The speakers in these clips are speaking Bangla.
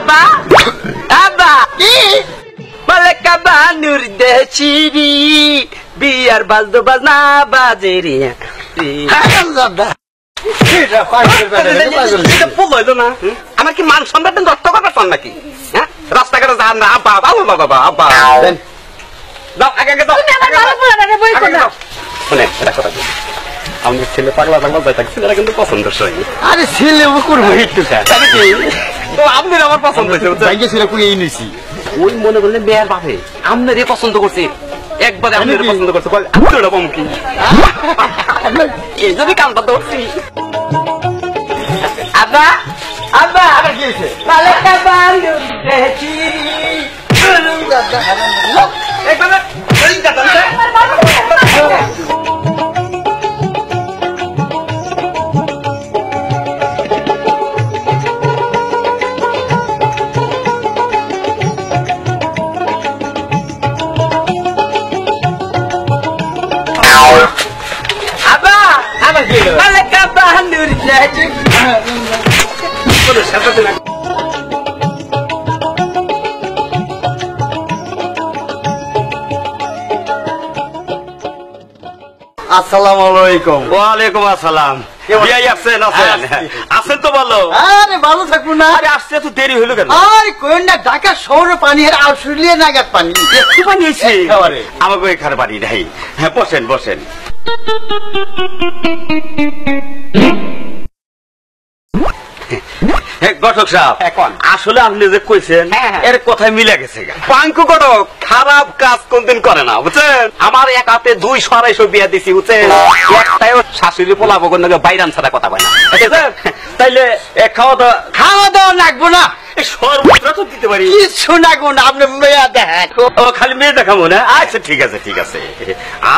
আব্বা আব্বা কি মালেকা বানুর দেছিরি বিয়ার বাজদো বাজনা বাজেরি আমার কি মান সম্রাট নষ্ট করবে তোর নাকি রাস্তাঘাটে যান না আব্বা বাবা বাবা আব্বা দাও আগে আগে দাও শুনে এটা কথা আমি ছেলে পাগলা পাগলা যাই থাকি ছেলেরা কিন্তু পছন্দ হয়নি আরে ছেলে করবো একটু তো আপনার আমার পছন্দ হয়েছে ছেলে কুই নিয়েছি ওই মনে করলেন মেয়ের বাপে আপনার পছন্দ করছে একবার আপনার পছন্দ করছে আপনার কি এই যদি কামটা ধরছি আব্বা আব্বা কি হয়েছে মালেকা বান্দু দেছি মালেকা বান্দুর দেছি আসসালামু আলাইকুম। ওয়ালাইকুম আসসালাম। বিয়াই আছেন আছেন তো ভালো? আরে ভালো থাকবো না। আরে আসতে তো দেরি হলো কেন? আরে কোন না ঢাকা শহরে পানি আর আউটসুলিয়ে নাগাদ পানি। একটু পানি এসে আমাকে এখানে পানি নাই। হ্যাঁ বসেন বসেন। ঘটক সাহেব এখন আসলে আপনি যে কইছেন এর কথায় মিলে গেছে পাঙ্কু ঘটক খারাপ কাজ কোনদিন করে না বুঝছেন আমার এক হাতে 200-250 বিয়া দিছি বুঝছেন একটাও শাশুড়ি পোলাবো কোন বাইরান ছাড়া কথা কয় না তাইলে খাওয়া দাওয়া লাগবো না সর্বত্র তো দিতে পারি কিছু লাগবো না আপনি মেয়ে দেখ খালি মেয়ে দেখাবো না আচ্ছা ঠিক আছে ঠিক আছে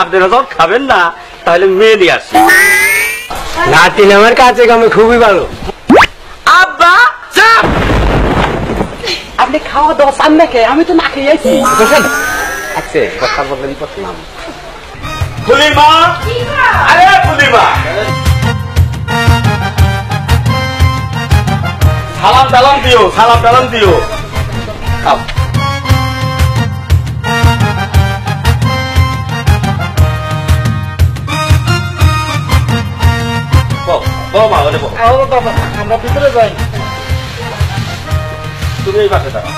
আপনারা যখন খাবেন না তাহলে মেয়ে নিয়ে আসি নাতিন আমার কাছে আমি খুবই ভালো। আব্বা আপনি খাওয়া দাওয়া চান না খেয়ে আমি তো না খেয়ে আছি আচ্ছা কথা বললেন বসলাম ফুলিমা আরে ফুলিমা সালাম টালাম দিও খাও আমরা ভিতরে যাই তুমি এই পাশে থাকো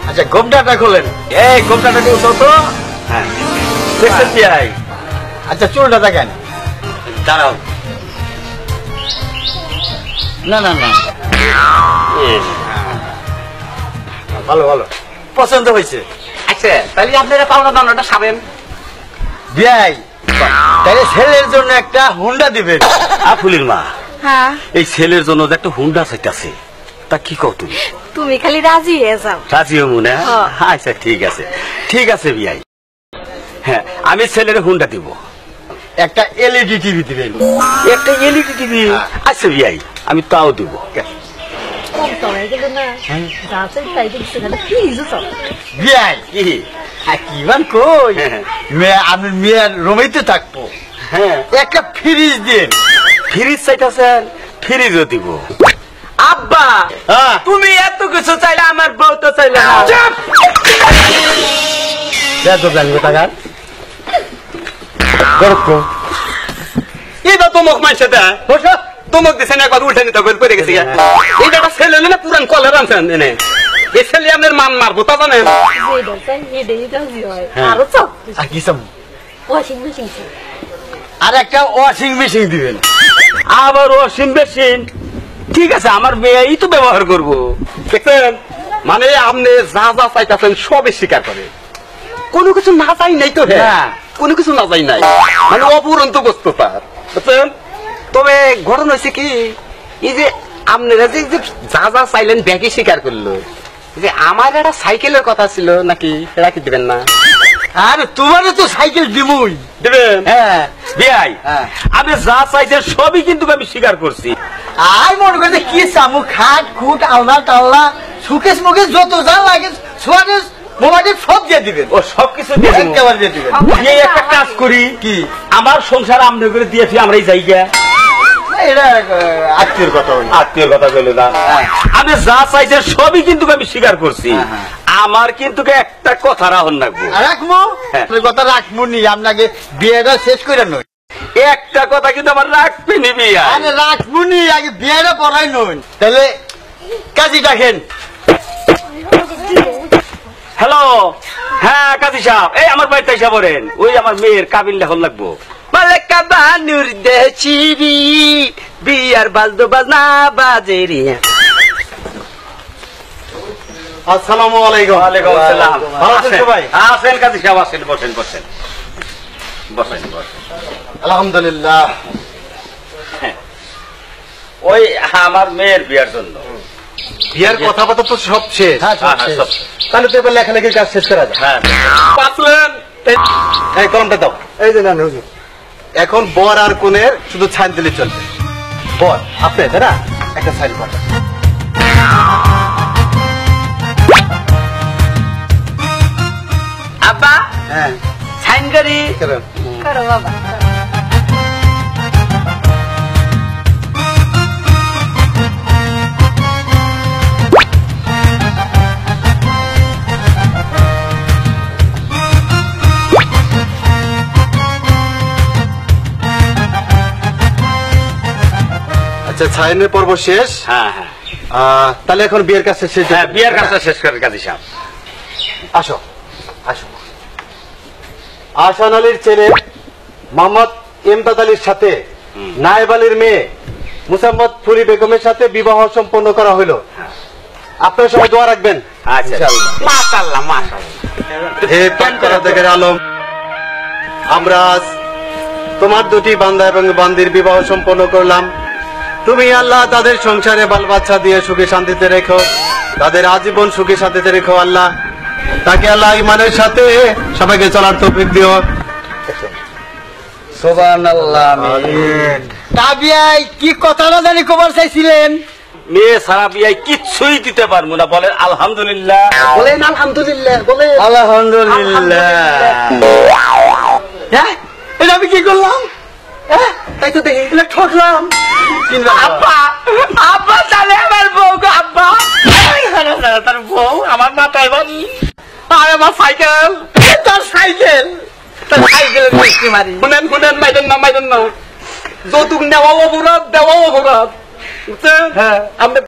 আচ্ছা গোমটাটা খোলেন এই গোমটাটা নিয়ে উঠো তো হ্যাঁ দেখছেন কি আচ্ছা চুলটা দেখেন দাঁড়াও না না না ভালো ভালো পছন্দ হয়েছে আচ্ছা তাহলে আপনারা পাওনা দানাটা খাবেন বিয়াই তাহলে ছেলের জন্য একটা হুন্ডা দিবেন ফুলির মা হ্যাঁ এই ছেলের জন্য যে একটা হুন্ডা চাইতেছে তা কি কও তুমি তুমি খালি রাজি হয়ে যাও রাজি হবো না আচ্ছা ঠিক আছে বিয়াই হ্যাঁ আমি ছেলের হুন্ডা দিব একটা এলইডি টিভি দিবেন একটা এলইডি টিভি আচ্ছা বিয়াই আমি তাও দিব বিয়াই কিমান কই মেয়ে আমি মেয়ের রুমেতে থাকবো হ্যাঁ একটা ফ্রিজ দিন ফ্রিজ চাইতেছেন ফ্রিজও দিব আব্বা তুমি এত কিছু চাইলে আমার বউ তো চাইলে এটা তোমাক মানছে তোমাক দিছে না একবার উল্টে নিতে করে গেছি এটা ছেলে না পুরান কলের আনছেন এনে এই ছেলে আপনার মান মারবো তা জানেন আর একটা ওয়াশিং মেশিন দিবেন আবার ওয়াশিং মেশিন ঠিক আছে আমার মেয়েই তো ব্যবহার করবো দেখছেন মানে আপনি যা যা চাইতেছেন সবই স্বীকার করে কোনো কিছু না চাই নাই তো হ্যাঁ কোনো কিছু না চাই নাই মানে অপুরন্ত বস্তু তার বুঝছেন তবে ঘটনা হয়েছে কি এই যে আপনারা যে যা যা চাইলেন ব্যাগে স্বীকার করলো যে আমার একটা সাইকেলের কথা ছিল নাকি সেটা কি দিবেন না আরে তোমারও তো সাইকেল দিবই দিবেন হ্যাঁ বিয়াই আপনি যা চাইছেন সবই কিন্তু আমি স্বীকার করছি আর মনে করছে কি চামু খাট খুট আলনা টাল্লা সুকেশ মুকেশ যত যা লাগে সোয়ারেস মোবাইল সব দিয়ে দিবেন। ও সবকিছু দিয়ে দিবো। একেবারে দিয়ে দিবেন। দিয়ে একটা কাজ করি কি? আমার সংসার আমনে করে দিয়েছি আমরাই জায়গা এটা আত্মীয়র কথা হলো। আত্মীয় কথা বলে না আমি যা চাইছে সবই কিন্তু আমি স্বীকার করছি আমার কিন্তু একটা কথা রাখুন রাখবো রাখবো হ্যাঁ। কথা রাখবো নি আপনাকে বিয়েটা শেষ করে নই। একটা কথা কিন্তু আমার রাখবি নিবি আরে রাখবো নি আগে বিয়েটা পড়াই নই। তাহলে কাজী ডাকেন। হ্যালো হ্যাঁ কাজী সাহেব এই আমার বাড়িতে এসে পড়েন ওই আমার মেয়ের কাবিল লেখন লাগবো মালেকা বানুর দেচিরি বিয়ার বাজদো বাজনা বাজেরি আসসালামু আলাইকুম। ওয়ালাইকুম আসসালাম ভালো আছেন সবাই? আসেন কাজী সাহেব আসেন বসেন বসেন বসেন বসেন আলহামদুলিল্লাহ। ওই আমার মেয়ের বিয়ার জন্য বিয়ের কথাবার্তা তো সব শেষ। হ্যাঁ, সব। তাহলে তো এবার লেখালেখির কাজ শেষ করা যায়। হ্যাঁ পাসলেন এই কলমটা দাও। এই যে নানু হুজুর। এখন বর আর কোণের শুধু ছাইন দিলে চলবে। বর আপনি তাই না একটা ছাইন পাঠান। আব্বা হ্যাঁ সাইন করি করেন। করো বাবা আচ্ছা ছাইনের পর্ব শেষ। হ্যাঁ হ্যাঁ তাহলে এখন বিয়ের কাজ শেষ। হ্যাঁ বিয়ার কাজটা শেষ করে কাজী সাহেব আসো আসো। আহসান আলীর ছেলে মোহাম্মদ ইমদাদ আলীর সাথে নায়েব আলীর মেয়ে মুসাম্মদ ফুরি বেগমের সাথে বিবাহ সম্পন্ন করা হলো। আপনারা সবাই দোয়া রাখবেন। আচ্ছা মাশাআল্লাহ মাশাআল্লাহ হে পাকরাতের আলম, আমরা আজ তোমার দুটি বান্দা এবং বান্দির বিবাহ সম্পন্ন করলাম। তুমি আল্লাহ তাদের সংসারে বাল বাচ্চা দিয়ে সুখে শান্তিতে রেখো, তাদের আজীবন সুখে শান্তিতে রেখো আল্লাহ। তাকে আল্লাহ ইমানের সাথে সবাইকে চলার তৌফিক দিও। সুবহানাল্লাহ আমিন তাবিয়াই কি কথাটা জানি কবার চাইছিলেন? মেয়ে সারা বিয়ায় কিচ্ছুই দিতে পারবো না বলেন আলহামদুলিল্লাহ বলেন আলহামদুলিল্লাহ। বলেন আলহামদুলিল্লাহ। হ্যাঁ এটা আমি কি করলাম? হ্যাঁ তাই তো দেখি এটা ঠকলাম। আব্বা আব্বা তাহলে আমার বউ গো আব্বা তার বউ আমার মাথায় বাড়ি আর আমার সাইকেল তার সাইকেল তার সাইকেলের মিষ্টি মারি শুনেন শুনেন মাইদেন না যৌতুক নেওয়া অপরাধ দেওয়া অপরাধ বুঝছেন? হ্যাঁ। আপনি